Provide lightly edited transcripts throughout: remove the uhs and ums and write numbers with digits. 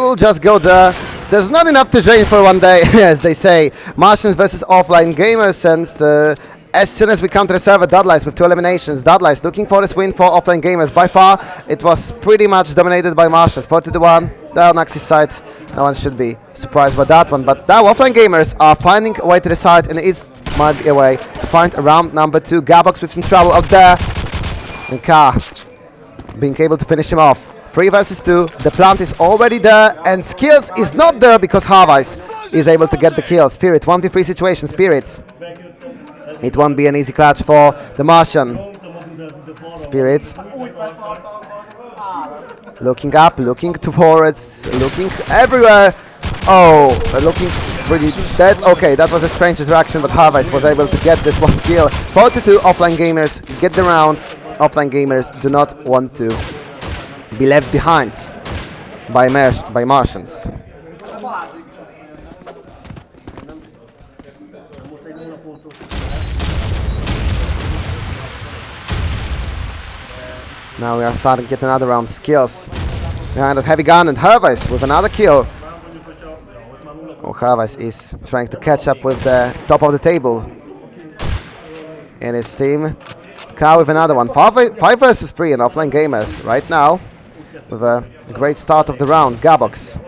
will just go there. There's not enough to drain for one day, as they say. Martians versus offline gamers, and as soon as we come to the server, Dudleys with 2 eliminations. Dudleys looking for this win for offline gamers. By far, it was pretty much dominated by Martians. 40-1, they're on Axis side. No one should be surprised by that one. But now offline gamers are finding a way to the side, and it might be a way to find a round number 2. Garbox with some trouble up there. And K being able to finish him off. 3 versus 2. The plant is already there, and Skills is not there because Harvise is able to get the kill. Spirit, 1v3 situation. Spirit. It won't be an easy clutch for the Martian. Spirit. Looking up, looking towards, looking everywhere. Oh, looking pretty dead. Okay, that was a strange interaction, but Harvise was able to get this one kill. 42 offline gamers get the round. Offline gamers do not want to be left behind by Martians. Now we are starting to get another round. Skills behind that heavy gun, and Harvise with another kill. Oh, Harvise is trying to catch up with the top of the table in his team. K with another one. 5 versus 3 in offline gamers right now with a great start of the round. Garbox.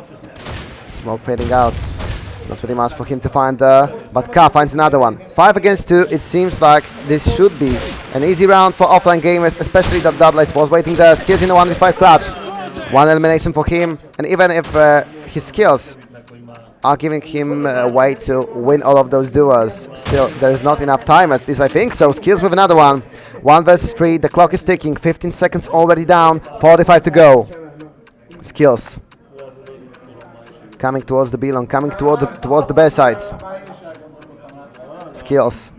Smoke fading out. Not really much for him to find there, but K finds another one. 5 against 2. It seems like this should be an easy round for offline gamers, especially that Dudleys was waiting there. Skills in the 1v5 clutch. 1 elimination for him, and even if his skills are giving him a way to win all of those duels, still there is not enough time, at least I think. So Skills with another one. 1 versus 3. The clock is ticking. 15 seconds already down. 45 to go. Skills coming towards the B-long, coming towards the bear side. Skills.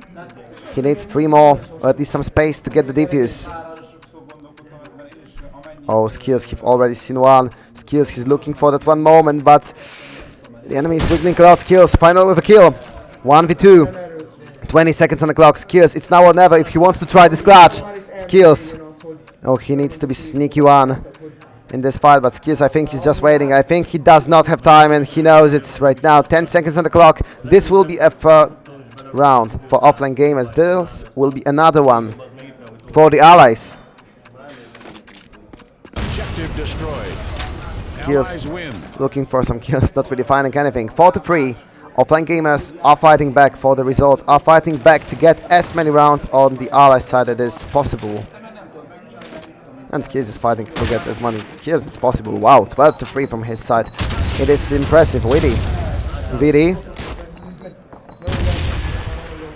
He needs 3 more, or at least some space to get the defuse. Oh, Skills, he's already seen one. Skills, he's looking for that one moment, but the enemy is wiggling a lot. Skills, final with a kill. 1v2. 20 seconds on the clock. Skills, it's now or never if he wants to try this clutch. Skills. Oh, he needs to be sneaky one in this fight, but Skills, I think he's just waiting. I think he does not have time, and he knows it's right now. 10 seconds on the clock. This will be a third round for offline gamers. This will be another one for the allies. Objective destroyed. Skills looking for some kills, not really finding anything. 4-3. Offline gamers are fighting back for the result, are fighting back to get as many rounds on the ally side as is possible. And Skills is fighting to get as many kills as possible. Wow, 12-3 from his side. It is impressive. Vidi.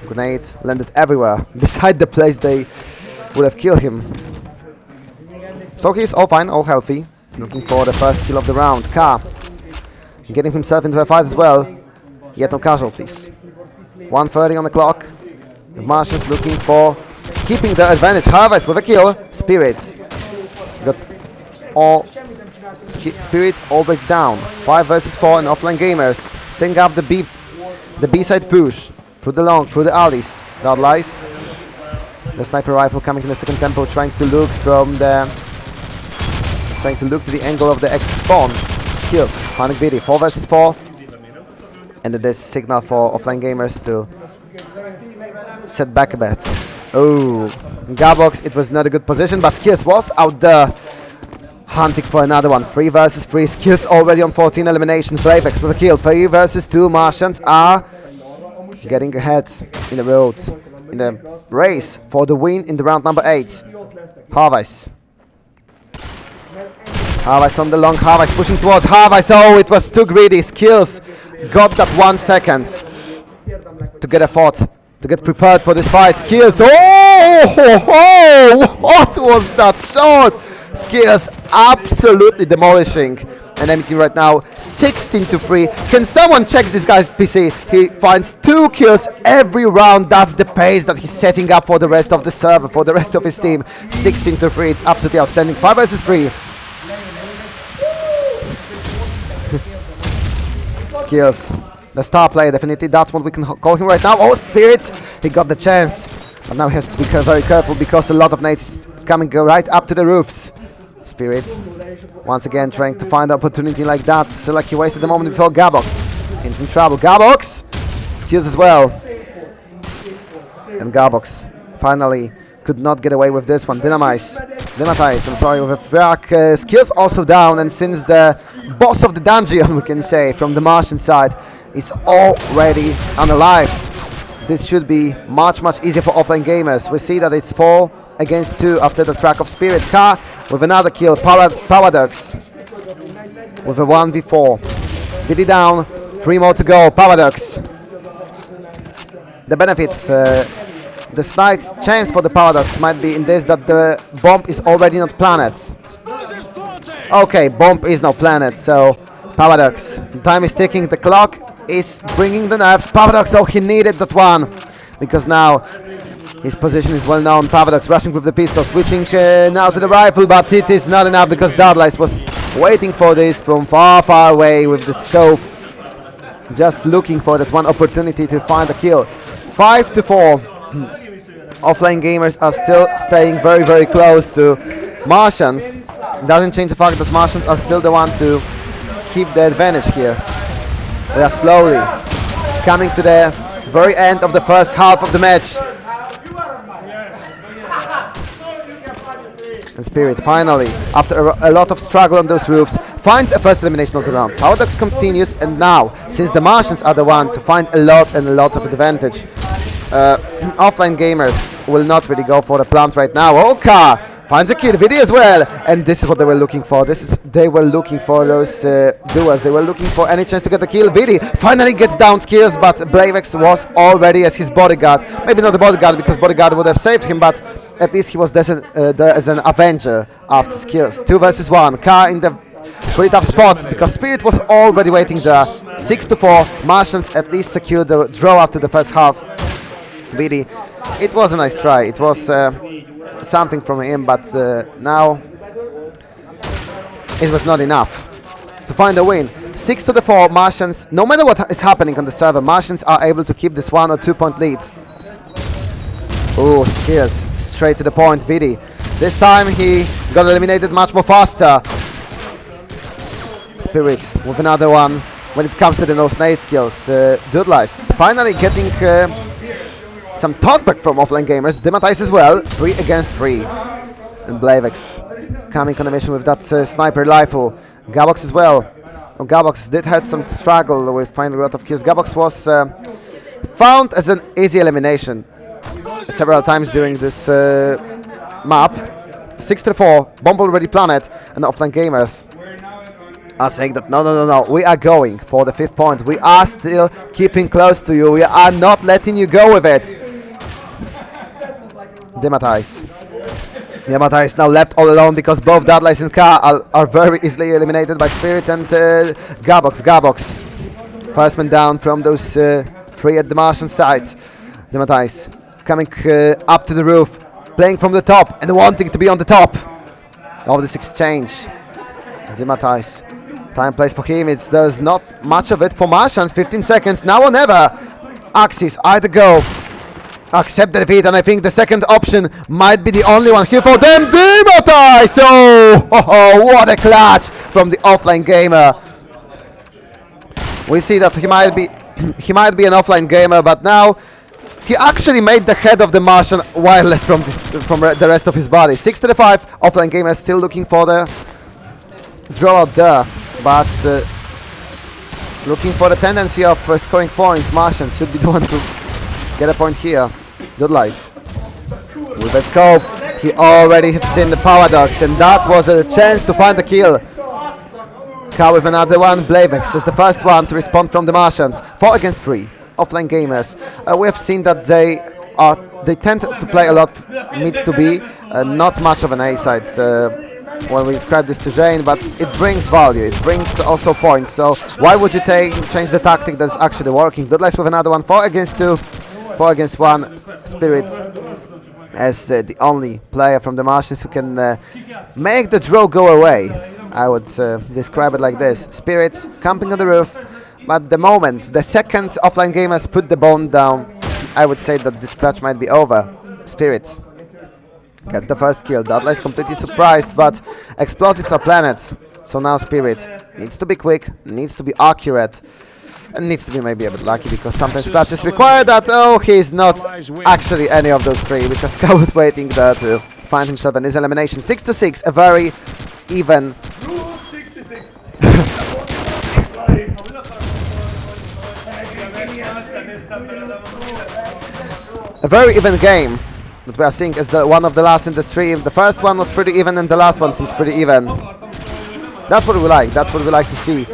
Grenade landed everywhere, beside the place they would have killed him. So he's all fine, all healthy. Looking for the first kill of the round. K getting himself into a fight as well. Yet no casualties. 1:30 on the clock. The Martians looking for keeping the advantage. Harvest with a kill. Spirit got all Spirit all back down. 5 versus 4 in offline gamers. Sing up the B side push through the long, through the alleys. Dudleys. The sniper rifle coming in the second tempo, trying to look to the angle of the exit spawn. Skills. Panic BD. 4 versus 4. And this signal for offline gamers to set back a bit. Oh, Garbox, it was not a good position, but Skills was out there hunting for another one. 3 versus 3. Skills already on 14 eliminations. Bravex with a kill. 3 versus 2. Martians are getting ahead in the race for the win in the round number 8. Harvise. Harvise on the long. Harvise pushing towards Harvise. Oh, it was too greedy. Skills got that 1 second to get a thought, to get prepared for this fight. Skills. Oh, what was that shot? Skills absolutely demolishing an enemy team right now. 16-3. Can someone check this guy's PC? He finds 2 kills every round. That's the pace that he's setting up for the rest of the server, for the rest of his team. 16-3. It's absolutely outstanding. 5 versus 3. Skills. The star player, definitely. That's what we can call him right now. Oh, Spirit! He got the chance. But now he has to be very careful because a lot of nades is coming right up to the roofs. Spirits once again trying to find opportunity like that. Still like he wasted the moment before Gabox. In some trouble. Gabox! Skills as well. And Gabox finally could not get away with this one. Dynamize, I'm sorry, with a Virag. Skills also down, and since the boss of the dungeon, we can say, from the Martian side, is already unalive, this should be much easier for offline gamers. We see that it's 4 against 2 after the crack of Spirit. Ka with another kill, Paradox with a 1v4. VD down, 3 more to go, Paradox. The benefit, the slight chance for the Paradox might be in this that the bomb is already not planted. Okay, bomb is not planted, so Paradox. The time is ticking, the clock is bringing the nerves. Paradox, oh, he needed that one, because now his position is well known. Paradox rushing with the pistol, switching now to the rifle, but it is not enough because Darlice was waiting for this from far away with the scope, just looking for that one opportunity to find a kill. 5-4. Offline gamers are still staying very close to Martians. Doesn't change the fact that Martians are still the one to keep the advantage here. They are slowly coming to the very end of the first half of the match. And Spirit finally, after a lot of struggle on those roofs, finds a first elimination of the round. Paradox continues, and now, since the Martians are the one to find a lot of advantage, offline gamers will not really go for the plant right now. Oka finds a kill, Vidi as well, and this is what they were looking for. They were looking for those duels. They were looking for any chance to get the kill. Vidi finally gets down skills, but Blavex was already as his bodyguard. Maybe not the bodyguard, because bodyguard would have saved him, but at least he was there as an avenger after skills. 2 versus 1. Ka in the pretty tough spots because Spirit was already waiting there. 6-4. Martians at least secured the draw after the first half. Vidi, it was a nice try. It was something from him, but now it was not enough to find a win. 6-4. Martians, no matter what is happening on the server, Martians are able to keep this 1 or 2 point lead. Oh, skills, straight to the point, Vidi. This time he got eliminated much more faster. Spirit with another one when it comes to the no snake skills. Dudlice finally getting some talkback from offline gamers. Dematize as well, 3 against 3. And Blavex coming on a mission with that sniper rifle. Gabox as well. Oh, Gabox did have some struggle with finding a lot of kills. Gabox was found as an easy elimination several times during this map. 6-4, bomb already planted, and offline gamers are saying that no, we are going for the 5th point. We are still keeping close to you. We are not letting you go with it. Dematize now left all alone because both Dadlice and Ka are very easily eliminated by Spirit and Gabox. First man down from those 3 at the Martian side. Dematize coming up to the roof, playing from the top and wanting to be on the top of this exchange. Dematize. Time plays for him. There's not much of it for Martians. 15 seconds, now or never. Axis, either go, accept the defeat, and I think the second option might be the only one here for them. Dematize! Oh, what a clutch from the offline gamer. We see that he might be an offline gamer, but now he actually made the head of the Martian wireless from the rest of his body. 6-5. Offline gamer still looking for the draw out there, but looking for the tendency of scoring points. Martians should be the one to get a point here. Good lies. With a scope, he already has seen the Paradox, and that was a chance to find the kill. Ka with another one. Blavex is the first one to respond from the Martians. 4 against 3. Offline gamers. We have seen that they tend to play a lot mid to B, not much of an A side. When we describe this to Jane, but it brings value, it brings also points, so why would you change the tactic that's actually working? Dudlice with another one. 4 against 2, 4 against 1. Spirit as the only player from the Martians who can make the draw go away. I would describe it like this. Spirit camping on the roof, but the moment, the second offline gamers put the bone down, I would say that this clutch might be over. Spirit Gets the first kill. Dudley is completely surprised, but explosives are planets. So now Spirit needs to be quick, needs to be accurate, and needs to be maybe a bit lucky because sometimes that is required. That he's not actually any of those three because Ska was waiting there to find himself in his elimination. 6-6, a very even. A very even game that we are seeing as the one of the last in the stream. The first one was pretty even and the last one seems pretty even. That's what we like, that's what we like to see.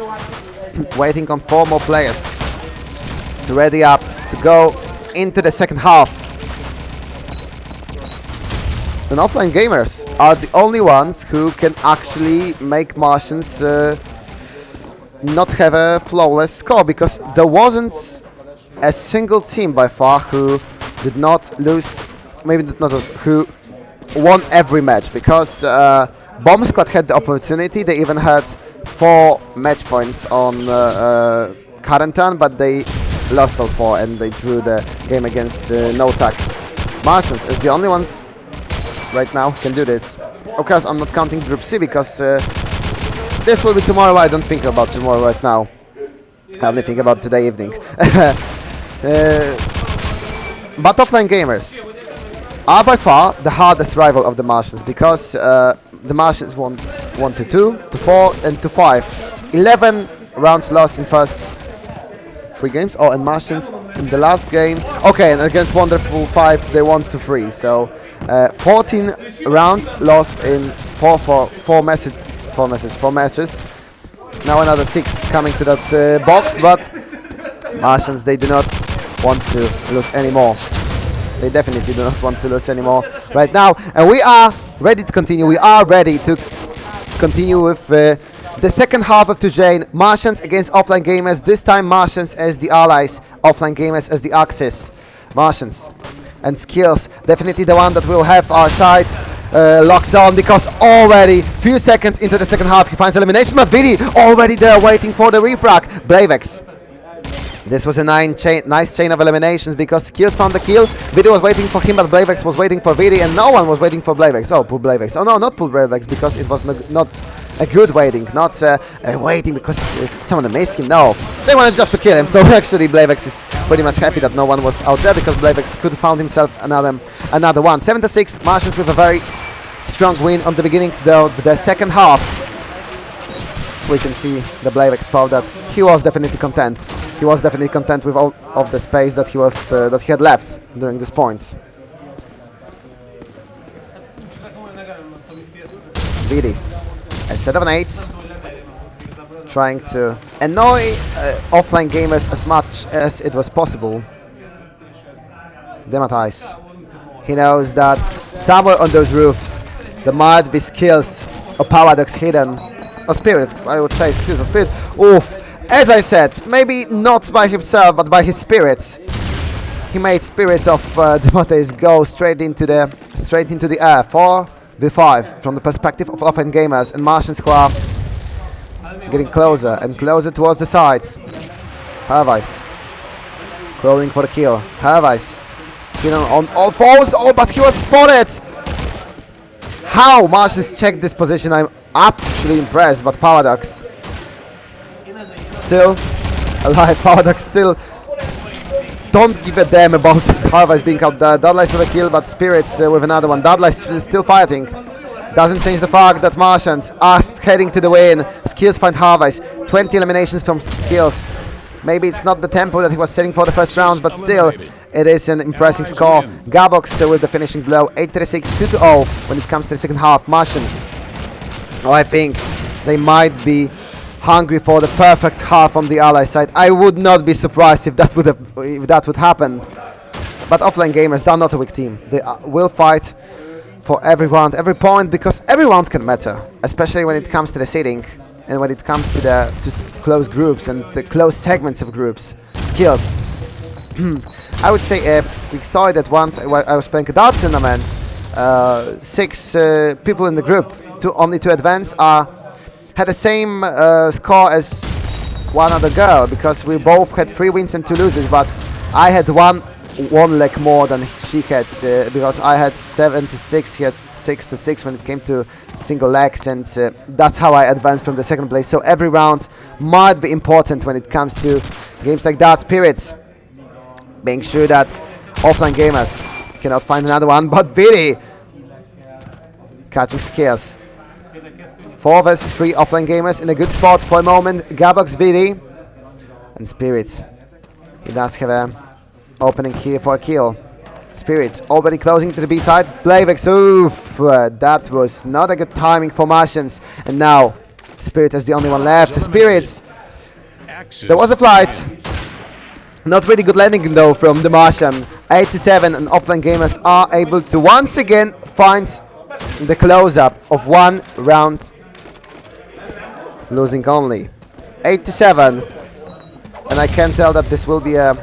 Waiting on 4 more players to ready up to go into the second half. And offline gamers are the only ones who can actually make Martians not have a flawless score, because there wasn't a single team by far who did not lose, maybe not lose, who won every match, because Bomb Squad had the opportunity. They even had 4 match points on current turn, but they lost all 4 and they drew the game against No Tax. Martians is the only one right now who can do this. Of course, I'm not counting Group C because this will be tomorrow. I don't think about tomorrow right now. I only think about today evening. But offline gamers are by far the hardest rival of the Martians, because the Martians won 1-2, to 4, and to 5. 11 rounds lost in first 3 games. Oh, and Martians in the last game. Okay, and against Wonderful 5 they won 2-3. So 14 rounds lost in 4 matches. Now another 6 coming to that box, but Martians, they do not want to lose anymore. They definitely do not want to lose anymore right now. And we are ready to continue. We are ready to continue with the second half of today. Martians against offline gamers. This time Martians as the allies, offline gamers as the axis. Martians and skills, definitely the one that will have our sides locked on, because already few seconds into the second half he finds elimination. But Vidi already there waiting for the refrag. Blavex. This was a nice chain of eliminations, because Skills found the kill. Vidi was waiting for him, but Blavex was waiting for Vidi, and no one was waiting for Blavex. Oh, pull Blavex. Oh no, not pull Blavex, because it was not a good waiting, not waiting because someone missed him. No, they wanted just to kill him. So actually Blavex is pretty much happy that no one was out there, because Blavex could have found himself another one. 7-6, Martians with a very strong win on the beginning of the second half. We can see the Blavex proud that he was definitely content. He was definitely content with all of the space that he had left during these points. Vidi, a set of an 8, trying to annoy offline gamers as much as it was possible. Dematize. He knows that somewhere on those roofs there might be skills or paradox hidden. Or spirit, I would say skills or spirit. Oof. As I said, maybe not by himself, but by his spirits. He made spirits of Demotes go straight into the air. 4v5 from the perspective of offline gamers, and Martians who are getting closer and closer towards the sides. Hervice crawling for the kill. Hervice on all fours. Oh, but he was spotted. How Martians checked this position, I'm actually impressed. But Paradox still alive. Paradox still don't give a damn about Harvice being out there. Dudley's with a kill, but Spirits with another one. Dudley's still fighting. Doesn't change the fact that Martians are heading to the win. Skills find Harvice. 20 eliminations from Skills. Maybe it's not the tempo that he was setting for the first round, but still, it is an impressive score. Gabox with the finishing blow. 8-6, 2-0 when it comes to the second half. Martians, oh, I think they might be hungry for the perfect half on the ally side. I would not be surprised if that would happen. But offline gamers, they're not a weak team. They will fight for every round, every point, because every round can matter, especially when it comes to the seeding and when it comes to close groups and the close segments of groups. Skills. I would say we saw it at once. I was playing a dart tournament. 6 people in the group, only 2 advance, had the same score as one other girl, because we both had 3 wins and 2 losses, but I had 1 one leg more than she had, because I had 7 to 6, he had 6 to 6 when it came to single legs, and that's how I advanced from the second place. So every round might be important when it comes to games like that. Spirits being sure that offline gamers cannot find another one, but Vidi catching skills. 4 versus 3 offline gamers in a good spot for a moment. Gabox, Vidi, and Spirits. He does have a opening here for a kill. Spirits already closing to the B side. Blavex, oof, that was not a good timing for Martians. And now Spirit is the only one left. Spirits, there was a flight. Not really good landing though from the Martian. 87 and offline gamers are able to once again find the close-up of one round, losing only 87, and I can tell that this will be a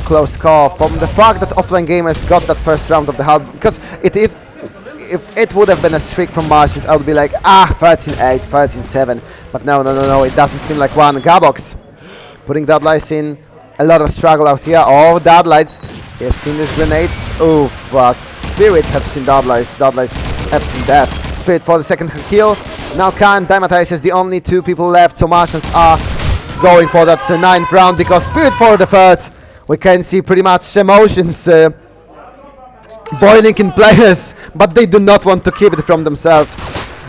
close call from the fact that offline gamers got that first round of the half, because if it would have been a streak from Martians, I would be like 13-8, 13-7, but no, it doesn't seem like one. Gabox putting Dudlights in a lot of struggle out here. Oh, Dudlights, he has seen his grenades. Oh, but Spirit have seen Dudlights have seen that. Spirit for the second kill. Now Khan, Dymatize is the only 2 people left, so Martians are going for that 9th round, because Spirit for the 3rd. We can see pretty much emotions boiling in players, but they do not want to keep it from themselves.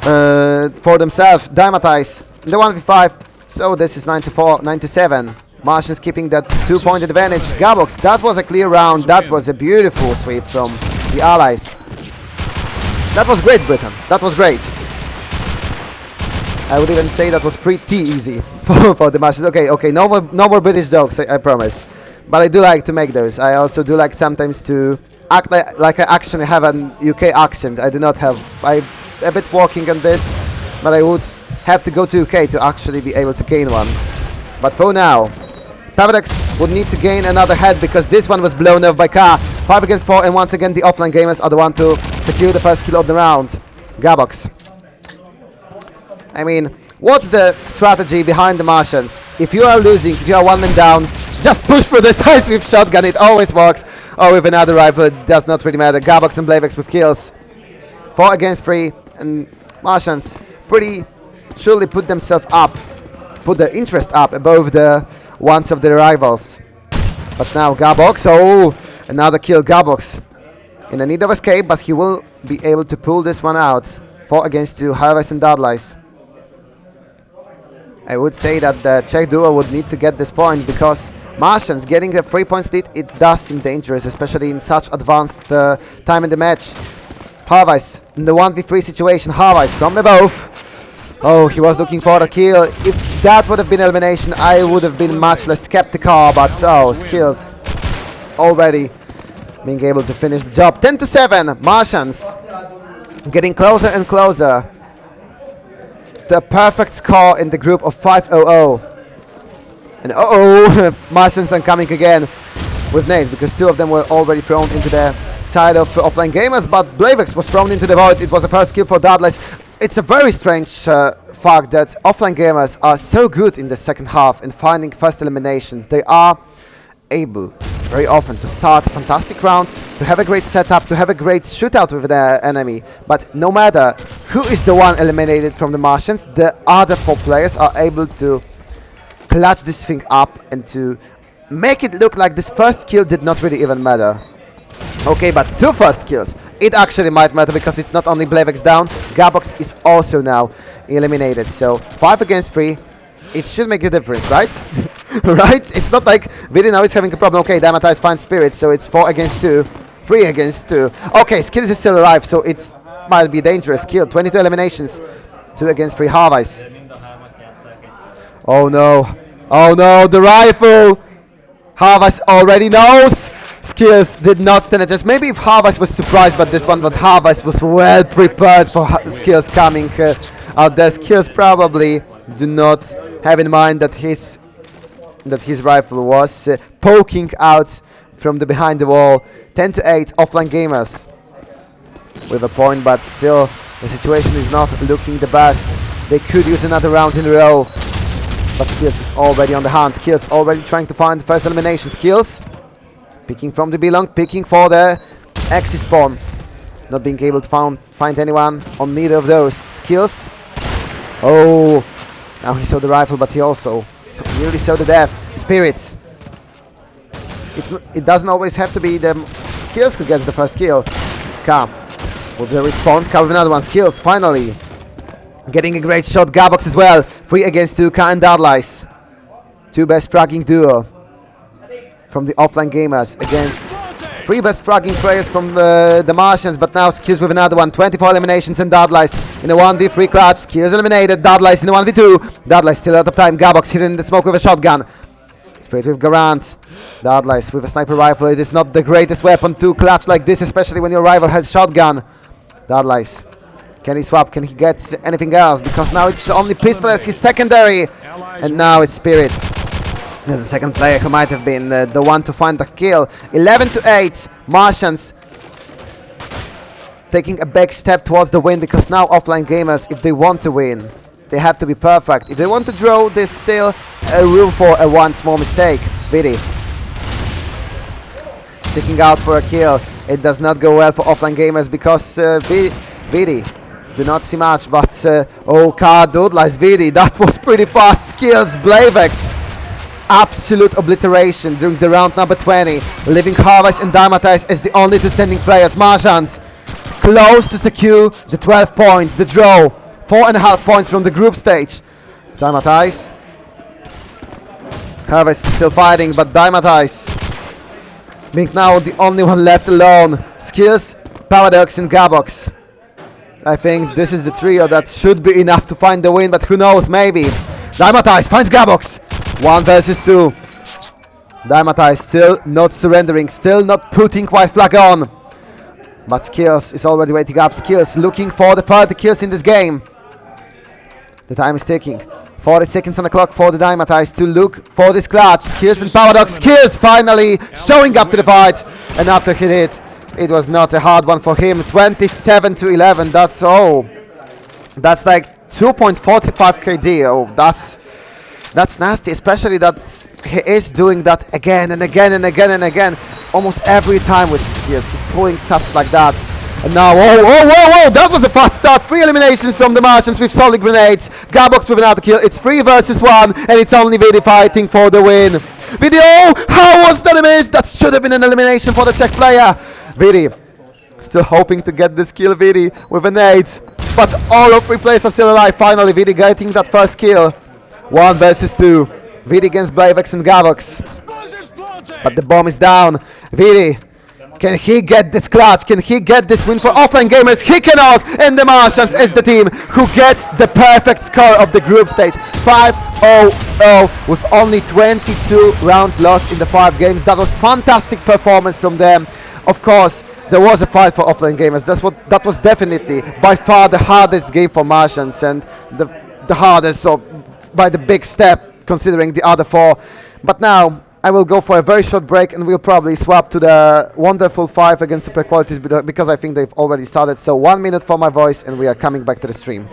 For themselves, Dymatize, the 1v5, so this is 94, 97. Martians keeping that 2-point advantage. Gabox, that was a clear round, that was a beautiful sweep from the allies. That was great, Britain, that was great. I would even say that was pretty easy for the Martians. Okay, no more British jokes, I promise. But I do like to make those. I also do like sometimes to act like I actually have an UK accent. I do not have. I'm a bit working on this, but I would have to go to UK to actually be able to gain one. But for now, Pavrex would need to gain another head, because this one was blown off by K. 5 against 4, and once again the offline gamers are the one to secure the first kill of the round. Gabox. I mean, what's the strategy behind the Martians? If you are losing, if you are 1 man down, just push for the sides with shotgun, it always works. Or with another rifle, it does not really matter. Gabox and Blavex with kills. 4 against 3, and Martians pretty surely put themselves up, put their interest up above the ones of their rivals. But now Gabox, oh, another kill. Gabox in a need of escape, but he will be able to pull this one out. 4 against 2, Harvest and Dudlights. I would say that the Czech duo would need to get this point, because Martians getting a 3-point lead, it does seem dangerous, especially in such advanced time in the match. Harvest in the 1v3 situation. Harvest from above. Oh, he was looking for the kill. If that would have been elimination, I would have been much less skeptical, but oh, skills already being able to finish the job. 10-7, Martians getting closer and closer. The perfect score in the group of 5-0-0. And Martians are coming again with nades, because 2 of them were already thrown into the side of offline gamers, but Blavex was thrown into the void. It was a first kill for Dudlights. It's a very strange fact that offline gamers are so good in the second half in finding first eliminations. They are able very often to start a fantastic round, to have a great setup, to have a great shootout with their enemy, but no matter who is the one eliminated from the Martians, the other 4 players are able to clutch this thing up and to make it look like this first kill did not really even matter. Okay, but 2 first kills, it actually might matter, because it's not only Blavex down, Gabox is also now eliminated. So 5 against 3, it should make a difference, right? Right? It's not like Vidi now is having a problem. Okay, Dymatize finds Spirit, so it's 4 against 2, 3 against 2. Okay, Skills is still alive, so it's might be dangerous. Kill, 22 eliminations, 2 against 3. Harvest. Oh no, the rifle! Harvest already knows! Skills did not stand a chance. Maybe if Harvest was surprised by this one, but Harvest was well prepared for Skills coming out there. Skills probably do not have in mind that his rifle was poking out from the behind the wall. 10-8, offline gamers with a point, but still the situation is not looking the best. They could use another round in a row, but Skills is already on the hunt. Skills already trying to find the first elimination. Skills Picking from the B-long, picking for the axis spawn. Not being able to find anyone on neither of those skills. Oh, now he saw the rifle, but he also nearly saw the death. Spirits. It doesn't always have to be the skills who gets the first kill. Ka with the response, Ka with another one. Skills, finally. Getting a great shot. Gabox as well. 3 against 2, Ka and Darlice. 2 best fragging duo from the offline gamers against 3 best fragging players from the Martians, but now Skills with another one. 24 eliminations and Darlice in a 1v3 clutch. Skills eliminated. Darlice in a 1v2. Darlice still out of time. Gabox hidden in the smoke with a shotgun. Spirit with Garant. Darlice with a sniper rifle. It is not the greatest weapon to clutch like this, especially when your rival has shotgun. Darlice. Can he swap? Can he get anything else? Because now it's only pistol as his secondary. And now it's Spirit. There's a second player who might have been the one to find the kill. 11-8. Martians taking a big step towards the win, because now offline gamers, if they want to win, they have to be perfect. If they want to draw, there's still room for a one small mistake. Vidi sticking out for a kill. It does not go well for offline gamers because Vidi do not see much, but oh, Darlice, Vidi, that was pretty fast. Skills, Blavex. Absolute obliteration during the round number 20, leaving Harvest and Dymatize as the only 2 standing players. Martians close to secure the 12 points, the draw. 4.5 points from the group stage. Dymatize. Harvest still fighting, but Dymatize being now the only one left alone. Skills, Paradox and Gabox. I think this is the trio that should be enough to find the win, but who knows, maybe. Dymatize finds Gabox. 1 versus 2. Dymatize still not surrendering, still not putting white flag on. But Skills is already waiting up. Skills looking for the 30 kills in this game. The time is ticking. 40 seconds on the clock for the Dymatize to look for this clutch. Skills and Paradox. Skills finally showing up to the fight. And after he did, it was not a hard one for him. 27-11. That's that's like 2.45 KD. Oh, that's nasty, especially that he is doing that again and again and again and again, almost every time with Skills. He's pulling stuff like that. And now, whoa, that was a fast start. 3 eliminations from the Martians with solid grenades. Gabox with another kill. It's 3 versus 1, and it's only Vidi fighting for the win. Vidi, oh, how was that a miss? That should have been an elimination for the Czech player. Vidi still hoping to get this kill, Vidi, with a nade. But all of 3 players are still alive. Finally, Vidi getting that first kill. 1 versus 2. Vidi against Blavex and Gabox. But the bomb is down. Vidi, can he get this clutch? Can he get this win for offline gamers? He cannot! And the Martians is the team who get the perfect score of the group stage. 5-0-0 with only 22 rounds lost in the 5 games. That was fantastic performance from them. Of course, there was a fight for offline gamers. That was definitely by far the hardest game for Martians, and the hardest by the big step considering the other 4. But now I will go for a very short break, and we'll probably swap to the wonderful 5 against super qualities, because I think they've already started. So 1 minute for my voice, and we are coming back to the stream.